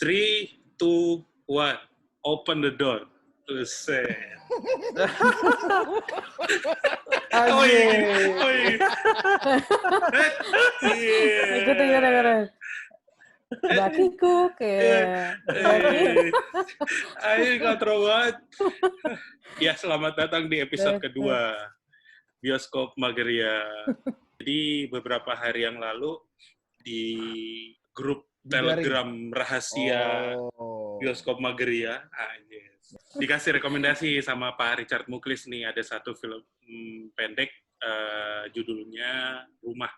3, 2, 1. Open the door. Buset. Oh iya. Ikut. Bakiku kayak. Ayo kontrol banget. Ya, selamat datang di episode kedua Bioskop Mageria. Jadi beberapa hari yang lalu di grup Telegram rahasia Bioskop Mageria, dikasih rekomendasi sama Pak Richard Muklis nih, ada satu film pendek judulnya Rumah.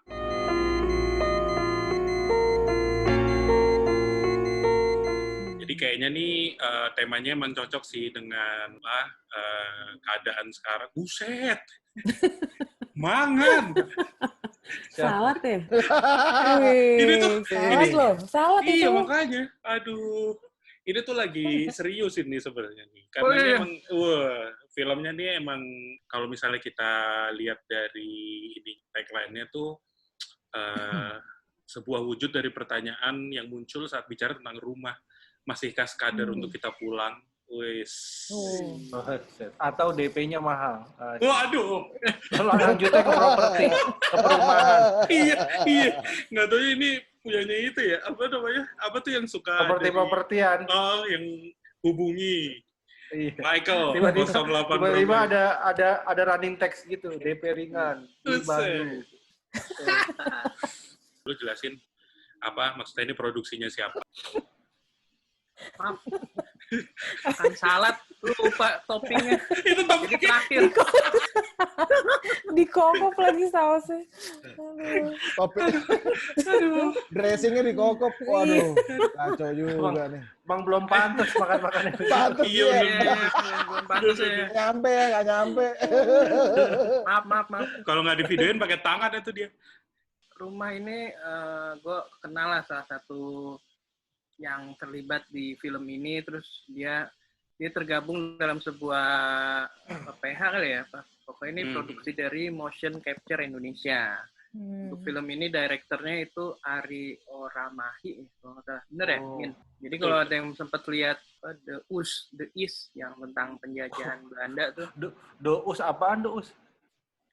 Jadi kayaknya nih temanya emang cocok sih dengan keadaan sekarang. Buset! Mangan! Salad ya? Salad itu. Iya, makanya. Aduh. Ini tuh lagi serius ini sebenarnya nih. Karena ini emang, filmnya nih emang, kalau misalnya kita lihat dari ini tagline-nya tuh, sebuah wujud dari pertanyaan yang muncul saat bicara tentang rumah. Masihkah sekadar untuk kita pulang? Wes. Atau DP-nya mahal. Waduh. Kalau lanjutnya ke properti, ke perumahan. Iya. Nggak tahu ini punyanya itu ya. Apa namanya? Apa tuh yang suka Properti-propertian. Oh, yang hubungi. Iya. Michael, tiba-tiba ada running text gitu, DP ringan, baru. Lu jelasin apa maksudnya, ini produksinya siapa? Maaf. Makan salad, lupa toppingnya. Itu toppingnya terakhir. Dikokop lagi sausnya. Aduh. Dressingnya dikokop. Waduh, kacau juga nih. Bang belum pantas makan-makannya. Pantas iya, belum pantas ya. Nggak nyampe. Maaf. Kalau nggak di videoin pakai tangan itu dia. Rumah ini gue kenal lah salah satu yang terlibat di film ini, terus dia tergabung dalam sebuah PH kali ya, pokoknya ini produksi dari Motion Capture Indonesia. Untuk film ini direkturnya itu Ari Oramahi, kalau nggak salah, bener ya, Min? Jadi kalau ada yang sempat lihat The East yang tentang penjajahan Belanda tuh. The Us apaan The Us?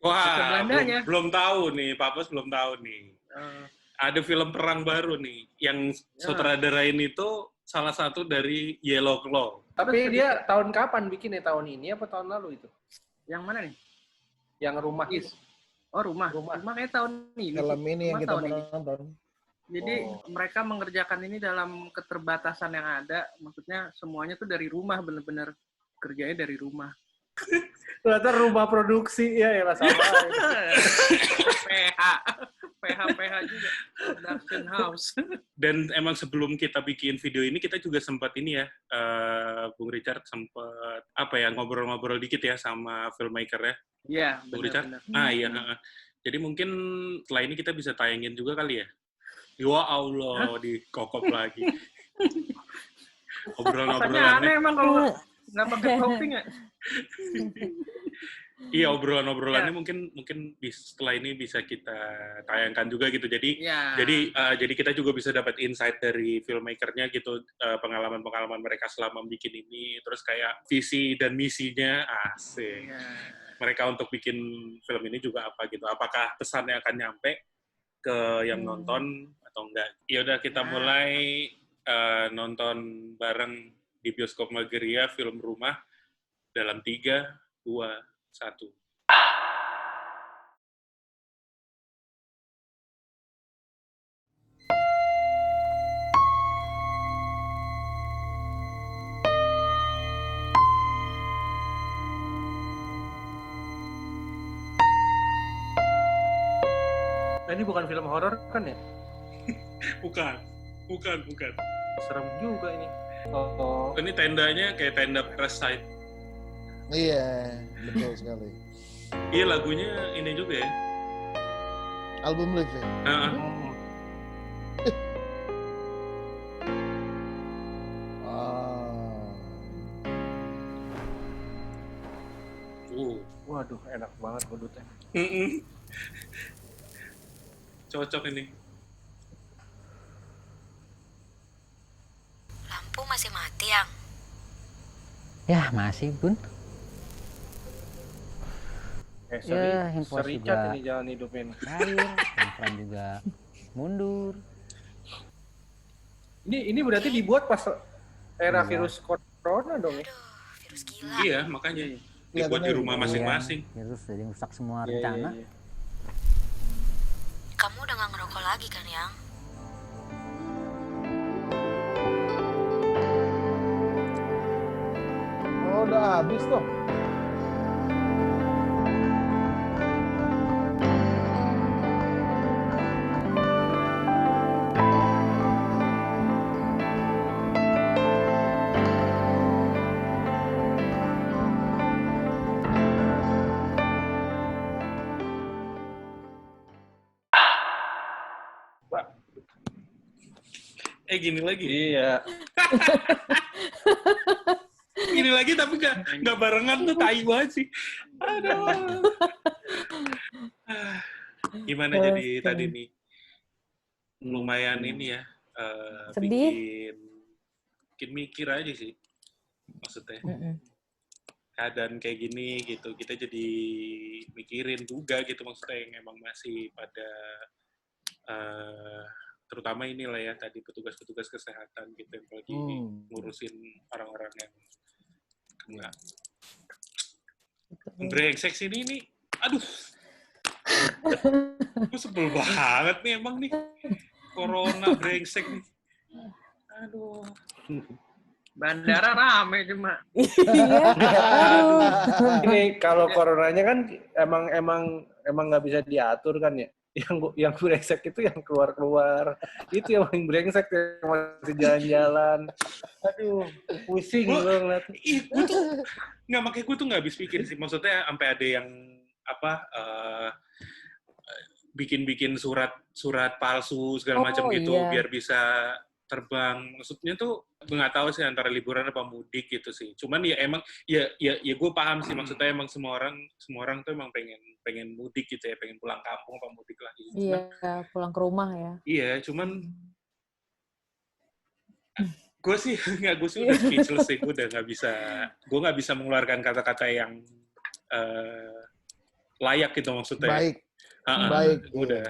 Wah, belum tahu nih, Pak Bos belum tahu nih. Ada film perang baru nih, yang sutradarain itu salah satu dari Yellow Claw. Tapi dia tahun kapan bikinnya? Tahun ini apa tahun lalu itu? Yang mana nih? Yang Rumah Is. Oh, Rumah kayak tahun ini. Film ini yang kita nonton. Jadi mereka mengerjakan ini dalam keterbatasan yang ada, maksudnya semuanya tuh dari rumah, bener-bener kerjanya dari rumah. Ternyata rumah produksi ya sama. PH juga, production house. Dan emang sebelum kita bikin video ini, kita juga sempat ini ya, Bung Richard sempat ngobrol-ngobrol dikit ya sama filmmaker ya. Iya, Bung Richard. Iya. Jadi mungkin setelah ini kita bisa tayangin juga kali ya. Ya Allah, dikokop lagi. Obrolan-obrolannya. Aneh emang kalau nggak pakai topping ya. Iya, obrolan-obrolannya mungkin setelah ini bisa kita tayangkan juga gitu. Jadi kita juga bisa dapat insight dari filmmakernya gitu, pengalaman-pengalaman mereka selama bikin ini, terus kayak visi dan misinya asik. Mereka untuk bikin film ini juga apa gitu. Apakah pesannya akan nyampe ke yang nonton atau enggak? Ya udah, kita mulai nonton bareng di Bioskop Mageria film Rumah dalam 3, 2, 1. Ini bukan film horor kan ya? Bukan. Serem juga ini. Ini tendanya kayak tenda Parasite. Iya, betul sekali. Iya, lagunya ini juga ya. Album live ya? Waduh, enak banget kodutnya. Cocok ini. berarti, Yang? Ya, masih, Bun. Handphone Sericat juga ini jalan hidupnya nih. cair, handphone juga mundur. Ini berarti dibuat pas era Iya. virus corona dong ya? Aduh, virus gila. Iya, makanya dibuat di rumah masing-masing. Iya, terus jadi rusak semua Iya, rencana. iya. Kamu udah gak ngerokok lagi kan, Yang? Oh, udah habis tuh. Gini lagi. Iya. Gini lagi tapi nggak barengan tuh, tai banget sih. Aduh. Gimana jadi tadi nih? Lumayan ini ya. Sedih. Bikin mikir aja sih. Maksudnya. Keadaan kayak gini gitu. Kita jadi mikirin juga gitu, maksudnya yang emang masih pada terutama inilah ya tadi petugas-petugas kesehatan gitu yang lagi ngurusin orang-orang yang kena brengsek sini nih, aduh, gue sebel banget nih emang nih corona brengsek nih, aduh. Bandara rame cuma. Iya. Ini kalau coronanya kan emang nggak bisa diatur kan ya. Yang brengsek itu yang keluar itu yang paling brengsek, yang masih jalan-jalan. Aduh, pusing gue ngeliat. Gue tuh nggak, makanya gue tuh nggak habis pikir sih, maksudnya sampai ada yang bikin surat palsu segala macam gitu biar bisa terbang. Maksudnya tuh gue nggak tahu sih antara liburan apa mudik gitu sih. Cuman ya emang ya gue paham sih, maksudnya emang semua orang tuh emang pengen mudik gitu ya, pengen pulang kampung apa mudik lagi. Iya, pulang ke rumah ya. Iya, cuman gue sih udah speechless sih, gue nggak bisa mengeluarkan kata-kata yang layak gitu maksudnya. Baik. Baik. Udah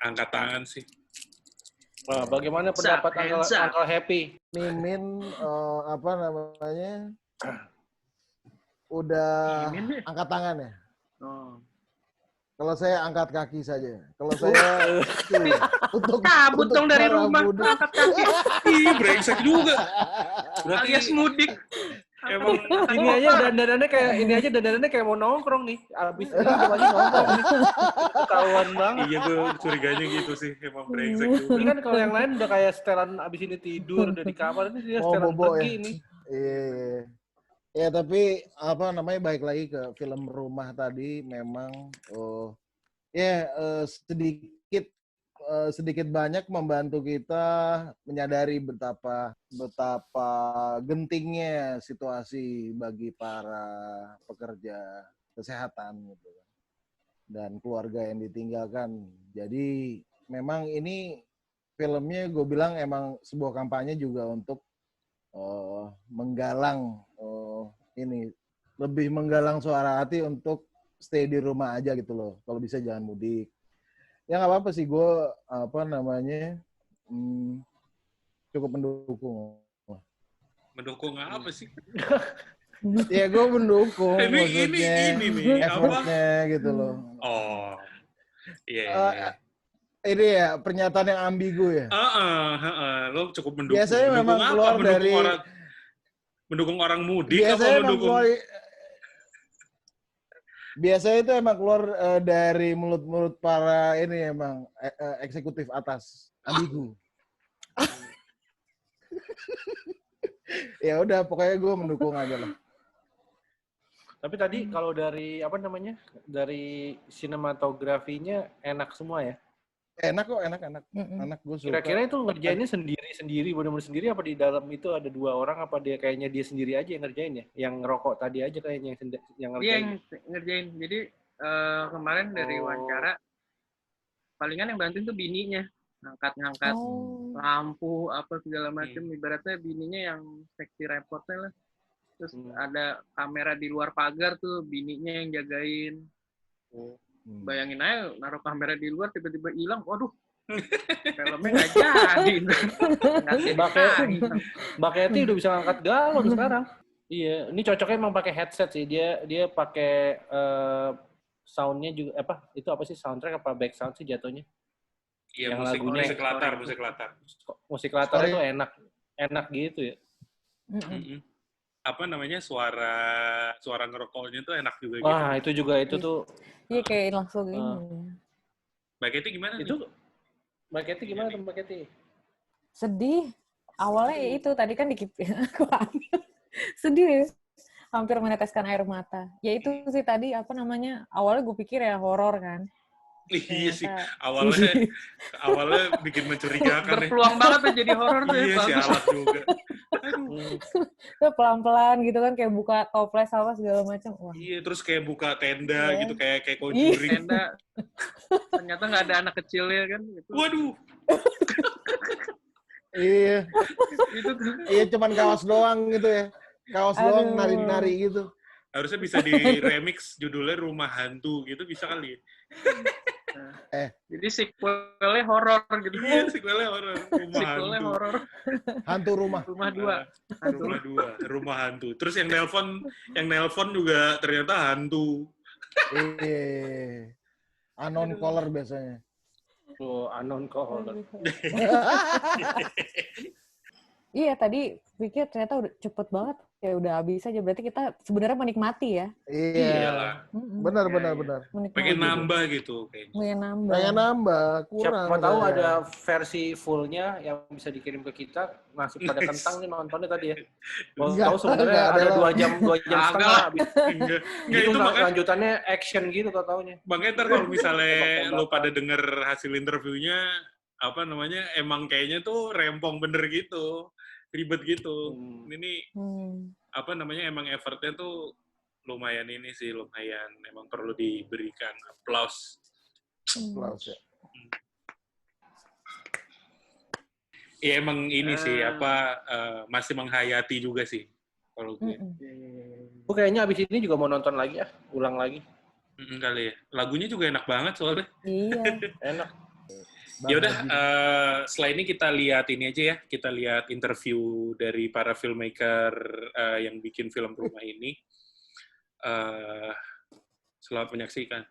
angkat tangan sih. Nah, bagaimana pendapat Uncle Happy? Mimin apa namanya? Udah angkat tangan ya? Oh. Kalau saya angkat kaki saja. Kalau saya untuk Kabut dong dari para rumah, muda. angkat kaki. Ih, brengsek juga. Alias mudik. Emang Ini aja dandanannya kayak mau nongkrong nih. Abis ini lagi nongkrong nih. Ketahuan banget. iya, gue curiganya gitu sih, emang brengsek juga. Ini kan kalau yang lain udah kayak setelan abis ini tidur, udah di kamar. Ini dia Mau setelan bobo pergi ya? nih. Iya. Ya tapi apa namanya, balik lagi ke film Rumah tadi, memang sedikit banyak membantu kita menyadari betapa gentingnya situasi bagi para pekerja kesehatan gitu kan, dan keluarga yang ditinggalkan. Jadi memang ini filmnya gue bilang emang sebuah kampanye juga untuk menggalang suara hati untuk stay di rumah aja gitu loh. Kalau bisa jangan mudik. Ya nggak apa-apa sih, gue cukup mendukung. Mendukung apa sih? Ya gue mendukung maksudnya ini nih effortnya gitu loh. Oh, iya. Ini ya pernyataan yang ambigu ya. Lo cukup mendukung. Biasanya memang keluar dari mendukung orang mudik biasanya apa mendukung? Biasanya itu emang keluar dari mulut-mulut para ini emang eksekutif atas, ambigu. Ya udah, pokoknya gue mendukung aja lah. Tapi tadi kalau dari dari sinematografinya enak semua ya? Enak kok, enak. Enak, gue suka. Kira-kira itu ngerjainnya sendiri, benar-benar sendiri, apa di dalam itu ada 2 orang, apa dia kayaknya dia sendiri aja yang ngerjain ya? Yang ngerokok tadi aja kayaknya yang ngerjain. Iya, yang ngerjain. Jadi kemarin dari wawancara, palingan yang bantuin tuh bininya. ngangkat lampu apa segala macam. Ibaratnya bininya yang seksi repotnya lah. Terus ada kamera di luar pagar tuh, bininya yang jagain. Bayangin aja naruh kamera di luar tiba-tiba hilang, waduh. Filmnya nggak jadi. Mbak Katy udah bisa ngangkat galon sekarang. Iya, ini cocoknya emang pakai headset sih. Dia pakai soundnya juga itu apa sih, soundtrack apa back sound sih jatuhnya? Iya, yang musik latar. Musik latar itu enak gitu ya. Apa namanya, suara ngerokoknya tuh enak juga. Wah, gitu. itu tuh. Iya, kayak langsung ini. Mbak Katy gimana? Mbak Katy gimana tuh Mbak Katy? Sedih. Awalnya ya itu tadi kan sedih ya. Hampir meneteskan air mata. Ya itu sih tadi awalnya gue pikir ya horor kan. Iya sih, awalnya bikin mencurigakan. Berpeluang banget tuh jadi horor tuh. Iya sih, alat juga. Pelan-pelan gitu kan, kayak buka toples apa segala macam. Iya, terus kayak buka tenda gitu, kayak Conjuring. Tenda. Ternyata nggak ada anak kecilnya kan. Gitu. Waduh. Iya. Iya, cuman kaos doang gitu ya. Kaos doang nari-nari gitu. Harusnya bisa di-remix judulnya Rumah Hantu gitu, bisa kali ya. Jadi sequelnya horor gitu. Iya, sequelnya horor. Rumah horor. Hantu rumah. Rumah 2. Rumah hantu. Terus yang nelpon juga ternyata hantu. Iya. Unknown caller biasanya. Tuh, unknown caller. Iya, tadi pikir ternyata udah cepet banget. Ya udah habis aja. Berarti kita sebenarnya menikmati ya. Iya. Benar. Pengen nambah gitu kayaknya. Pengen nambah. Kurang. Siapa tahu ada versi fullnya yang bisa dikirim ke kita. Masih pada kentang nih nontonnya tadi ya. Mau tahu sebenarnya ada 2 jam setengah habis. Itu lanjutannya action gitu taunya. Makanya ntar kalau misalnya lo pada denger hasil interviewnya, emang kayaknya tuh rempong bener gitu. Ribet gitu. Ini emang effortnya tuh lumayan emang perlu diberikan applause. Applause ya. Ya emang ini sih masih menghayati juga sih kalau gue. Gue kayaknya abis ini juga mau nonton lagi ulang lagi. Kali ya. Lagunya juga enak banget soalnya. Iya. Enak. Ya udah, setelah ini kita lihat ini aja ya, kita lihat interview dari para filmmaker yang bikin film rumah ini. Selamat menyaksikan.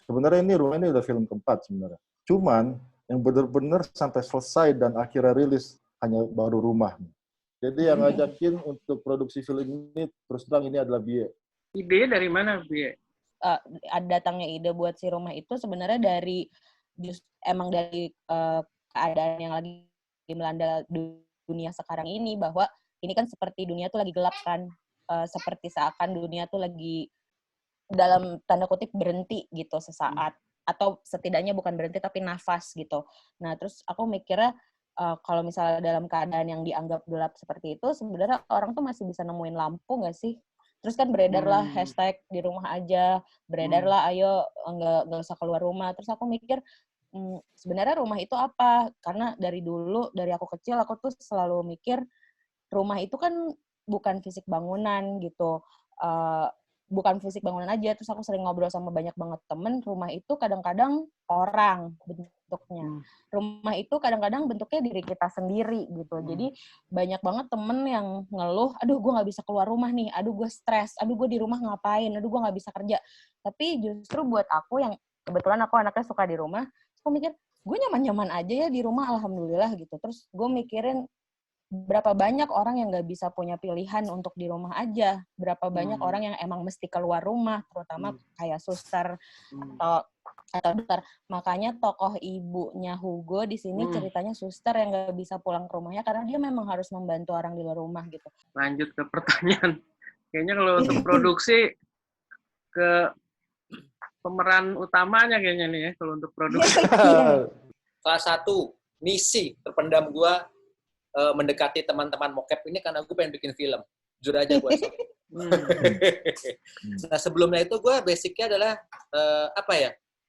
Sebenarnya rumah ini udah film keempat sebenarnya. Cuman yang benar-benar sampai selesai dan akhirnya rilis hanya baru rumah. Jadi yang ngajakin untuk produksi film ini terus terang ini adalah Bie. Idenya dari mana Bie? Datangnya ide buat si rumah itu sebenarnya dari keadaan yang lagi melanda dunia sekarang ini, bahwa ini kan seperti dunia tuh lagi gelap kan, seperti seakan dunia tuh lagi dalam tanda kutip berhenti gitu sesaat, atau setidaknya bukan berhenti tapi nafas gitu. Nah terus aku mikirnya kalau misalnya dalam keadaan yang dianggap gelap seperti itu, sebenarnya orang tuh masih bisa nemuin lampu nggak sih? Terus kan beredarlah hashtag di rumah aja, beredarlah ayo nggak usah keluar rumah. Terus aku mikir sebenarnya rumah itu apa? Karena dari dulu, dari aku kecil aku tuh selalu mikir rumah itu kan bukan fisik bangunan gitu, bukan fisik bangunan aja. Terus aku sering ngobrol sama banyak banget temen, rumah itu kadang-kadang orang bentuknya. Rumah itu kadang-kadang bentuknya diri kita sendiri gitu. Jadi banyak banget temen yang ngeluh, aduh gue gak bisa keluar rumah nih, aduh gue stres, aduh gue di rumah ngapain, aduh gue gak bisa kerja. Tapi justru buat aku yang kebetulan aku anaknya suka di rumah, aku mikir, gue nyaman-nyaman aja ya di rumah, alhamdulillah gitu. Terus gue mikirin, berapa banyak orang yang nggak bisa punya pilihan untuk di rumah aja, berapa banyak orang yang emang mesti keluar rumah, terutama kayak suster atau dokter. Makanya tokoh ibunya Hugo di sini ceritanya suster yang nggak bisa pulang ke rumahnya karena dia memang harus membantu orang di luar rumah gitu. Lanjut ke pertanyaan, kayaknya kalau untuk produksi ke pemeran utamanya kayaknya nih ya kalau untuk produksi. Salah satu misi terpendam gua mendekati teman-teman mocap ini karena gue pengen bikin film. Jujur aja gue. Nah sebelumnya itu gue basicnya adalah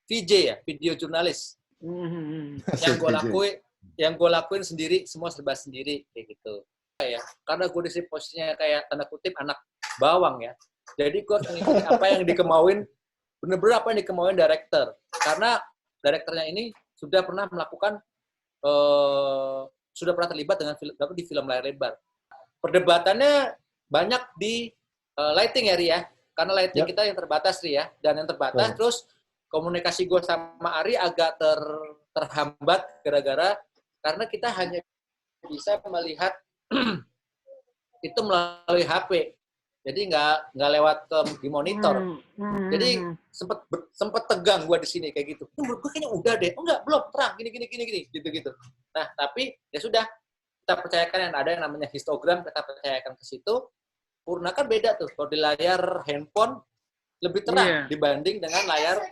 VJ ya, video jurnalis. Yang gue lakuin sendiri, semua serba sendiri kayak gitu. Ya, karena gue di posisinya kayak tanda kutip anak bawang ya. Jadi gue ngikutin apa yang dikemauin, bener-bener apa yang dikemauin director. Karena directornya ini sudah pernah melakukan, sudah pernah terlibat dengan di film layar lebar. Perdebatannya banyak di lighting ya, Ri ya. Karena lighting kita yang terbatas, Ri ya. Dan yang terbatas, terus komunikasi gue sama Ari agak terhambat gara-gara karena kita hanya bisa melihat itu melalui HP. Jadi nggak lewat di monitor. Jadi sempet tegang gue di sini kayak gitu. Menurut gue kayaknya udah deh. Enggak, belum, terang, gini, gitu. Nah, tapi ya sudah, kita percayakan yang ada yang namanya histogram, kita percayakan ke situ. Purna kan beda tuh. Kalau di layar handphone lebih terang dibanding dengan layar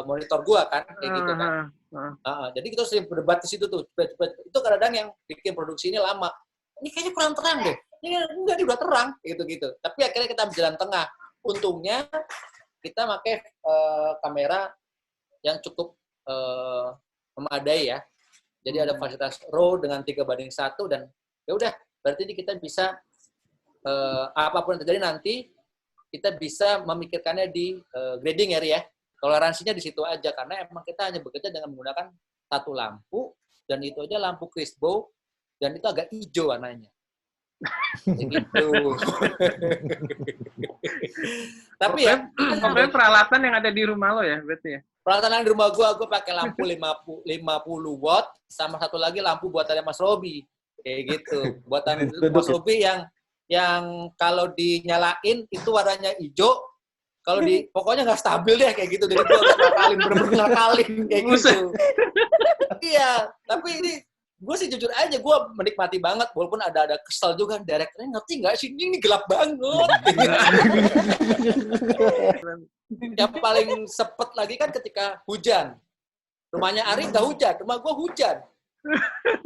monitor gua kan, kayak gitu kan. Jadi kita sering berdebat di situ tuh. Itu kadang-kadang yang bikin produksi ini lama. Ini kayaknya kurang terang deh. Ini enggak, udah terang, gitu. Tapi akhirnya kita berjalan tengah. Untungnya kita pakai kamera yang cukup memadai ya. Jadi ada fasilitas RAW dengan 3:1 dan ya udah, berarti ini kita bisa apapun yang terjadi nanti kita bisa memikirkannya di grading ya. Toleransinya di situ aja karena emang kita hanya bekerja dengan menggunakan satu lampu dan itu aja lampu Crispo dan itu agak hijau warnanya. Begitu. Tapi ya, peralatan yang ada di rumah lo ya, berarti ya. Peralatan yang di rumah gua pakai lampu 50 watt sama satu lagi lampu buatannya Mas Robi. Kayak gitu. Buatan Mas Robi yang kalau dinyalain itu warnanya hijau, kalau pokoknya nggak stabil deh kayak gitu. Jadi gue bener-bener ngakalin kayak gitu. Iya, tapi ini gue sih jujur aja gue menikmati banget, walaupun ada kesel juga. Direkturnya ngerti nggak sih ini gelap banget. Yang paling sepet lagi kan ketika hujan. Rumahnya Ari nggak hujan, rumah gue hujan.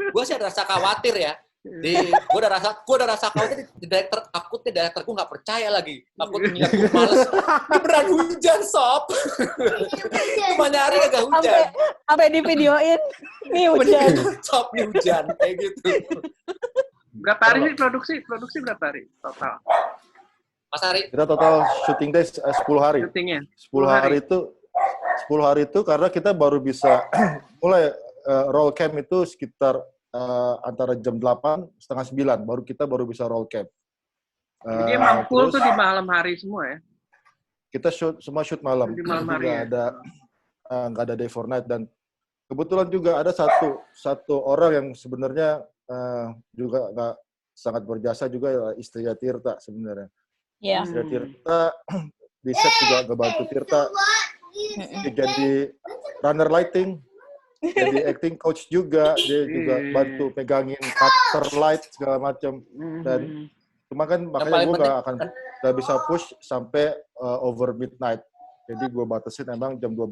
Gue sih ada rasa khawatir ya. Gue udah rasa khawatir di direktur, takutnya direktur gue nggak percaya lagi, takut ingat gue males. Ini beneran hujan, sob. Rumahnya Ari agak hujan. Sampai di videoin, nih hujan. Sob, nih hujan, kayak gitu. Berapa hari sih produksi berapa hari total? Mas Ari? Kita total syuting days 10 hari. Syutingnya? 10 hari itu karena kita baru bisa mulai roll cam itu sekitar antara jam 8:30, 9 baru bisa roll cam. Jadi emang full tuh di malam hari semua ya? Kita semua shoot malam. Di malam hari nggak ada day for night dan kebetulan juga ada satu orang yang sebenarnya juga nggak sangat berjasa juga, istrinya Tirta sebenarnya. Iya. Istri Tirta di set juga ngebantu Tirta jadi runner lighting. Jadi acting coach juga, dia juga bantu pegangin cutter light segala macam. Dan cuma kan makanya gue nggak bisa push sampai over midnight. Jadi gue batasin emang jam 12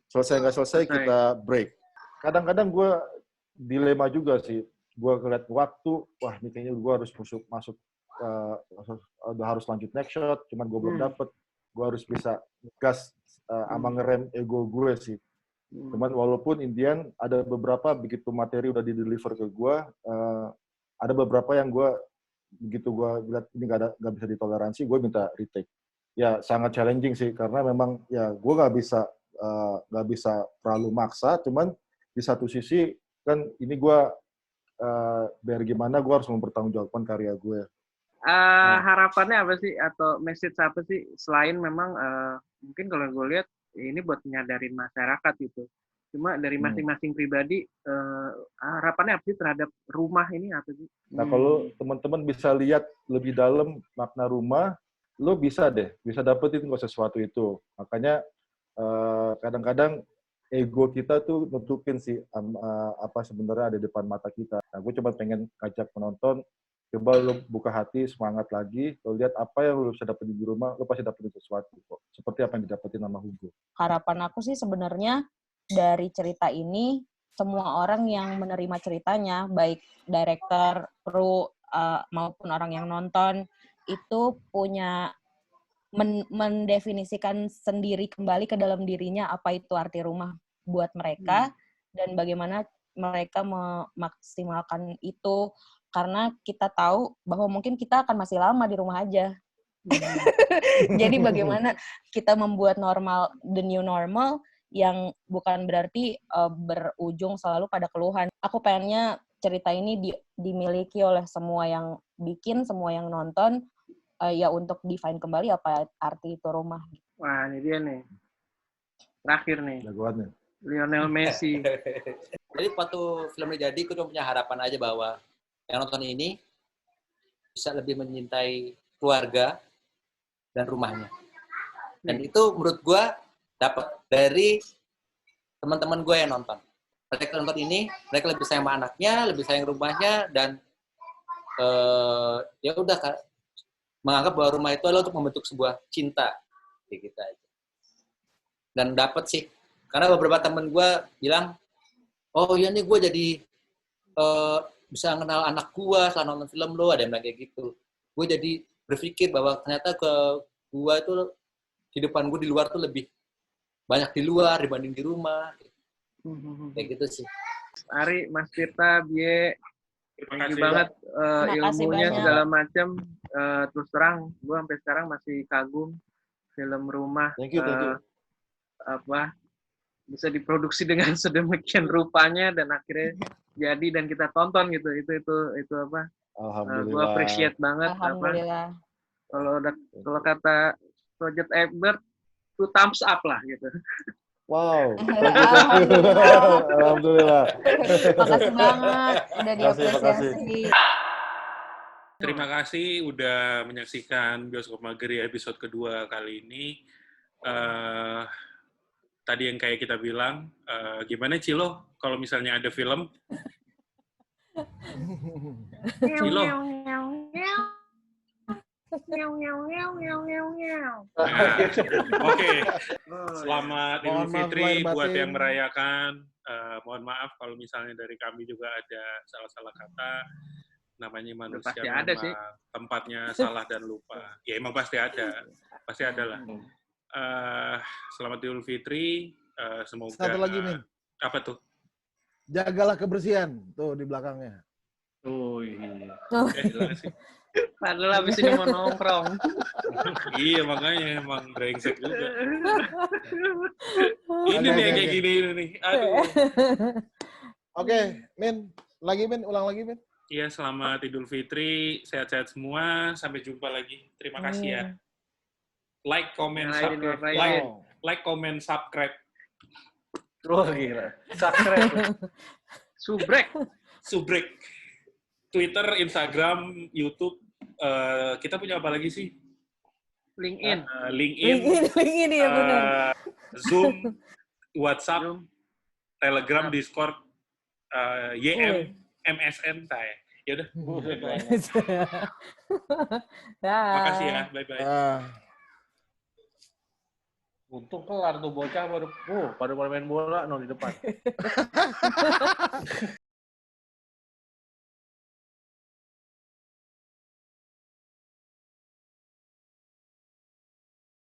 selesai nggak selesai kita break. Kadang-kadang gue dilema juga sih. Gue ngeliat waktu, wah ini kayaknya gue harus masuk udah harus lanjut next shot. Cuman gue belum dapet. Gue harus bisa gas sama ngerem ego gue sih. Cuman walaupun Indian ada beberapa begitu materi udah di-deliver ke gue, ada beberapa yang gue begitu gue lihat ini nggak bisa ditoleransi, gue minta retake. Ya sangat challenging sih karena memang ya gue nggak bisa terlalu maksa, cuman di satu sisi kan ini gue biar gimana gue harus mempertanggungjawabkan karya gue. Harapannya apa sih atau message apa sih selain memang mungkin kalau gue lihat ini buat nyadarin masyarakat gitu. Cuma dari masing-masing pribadi harapannya apa sih terhadap rumah ini apa sih? Nah kalau teman-teman bisa lihat lebih dalam makna rumah, lo bisa dapetin kok sesuatu itu. Makanya kadang-kadang ego kita tuh nutupin sih apa sebenarnya ada di depan mata kita. Nah gue cuma pengen ngajak penonton, coba lo buka hati, semangat lagi, lo lihat apa yang lo bisa dapetin di rumah, lo pasti dapetin sesuatu kok. Seperti apa yang didapetin sama Hugo. Harapan aku sih sebenarnya dari cerita ini, semua orang yang menerima ceritanya, baik director, kru, maupun orang yang nonton, itu punya mendefinisikan sendiri kembali ke dalam dirinya apa itu arti rumah buat mereka, dan bagaimana mereka memaksimalkan itu, karena kita tahu bahwa mungkin kita akan masih lama di rumah aja. Jadi bagaimana kita membuat normal, the new normal, yang bukan berarti berujung selalu pada keluhan. Aku pengennya cerita ini dimiliki oleh semua yang bikin, semua yang nonton, ya untuk define kembali apa arti itu rumah. Wah, ini dia nih. Terakhir nih. Jagoannya. Lionel Messi. Jadi waktu film ini jadi, aku cuma punya harapan aja bahwa yang nonton ini bisa lebih mencintai keluarga dan rumahnya. Dan itu menurut gue dapat dari teman-teman gue yang nonton. Mereka nonton ini, mereka lebih sayang sama anaknya, lebih sayang rumahnya, dan ya udah menganggap bahwa rumah itu adalah untuk membentuk sebuah cinta, kayak gitu aja. Dan dapat sih, karena beberapa temen gue bilang, oh iya nih gue jadi bisa kenal anak gue setelah nonton film lo, ada yang bilang kayak gitu. Gue jadi berpikir bahwa ternyata gue itu kehidupan gue di luar tuh lebih banyak di luar dibanding di rumah. Kayak gitu sih. Ari, Mas Tirta, Bie, Terima kasih banget ilmunya banyak. segala macam. Terus terang, gue sampai sekarang masih kagum film rumah. Thank you. Bisa diproduksi dengan sedemikian rupanya dan akhirnya jadi dan kita tonton gitu. Itu apa? Alhamdulillah. Gue appreciate banget. Alhamdulillah. Kalau kata Project Ebert, 2 thumbs up lah gitu. Wow. Alhamdulillah. Makasih banget udah Makasih. diapresiasi. Terima kasih udah menyaksikan Bioskop Mager ya, episode kedua kali ini. Tadi yang kayak kita bilang, gimana Cilo kalau misalnya ada film? Cilo. Oke. Selamat Idul Fitri buat yang merayakan. Mohon maaf kalau misalnya dari kami juga ada salah-salah kata. Namanya manusia Pasti ada memang sih. tempatnya salah dan lupa. Ya emang pasti ada. Pasti ada lah. Selamat Idul Fitri. Semoga... Satu lagi, Min. Apa tuh? Jagalah kebersihan. Tuh, di belakangnya. Oh iya. Gila sih. Padahal abis ini mau nongkrong. Iya, makanya emang brengsek juga. Ini nih yang kayak gini nih. Aduh. Oke, Min. Ulang lagi, Min. Iya, selamat Idul Fitri. Sehat-sehat semua. Sampai jumpa lagi. Terima kasih ya. Like, comment, subscribe. Like, comment, subscribe. Wah, gila. Subscribe. Subrek. Twitter, Instagram, YouTube. Kita punya apa lagi sih? LinkedIn. LinkedIn ya benar. Zoom, WhatsApp, Telegram, Discord, YM, MSN, saya. Ya udah. Makasih ya. Bye-bye. Untung kelar tuh bocah baru main bola di depan.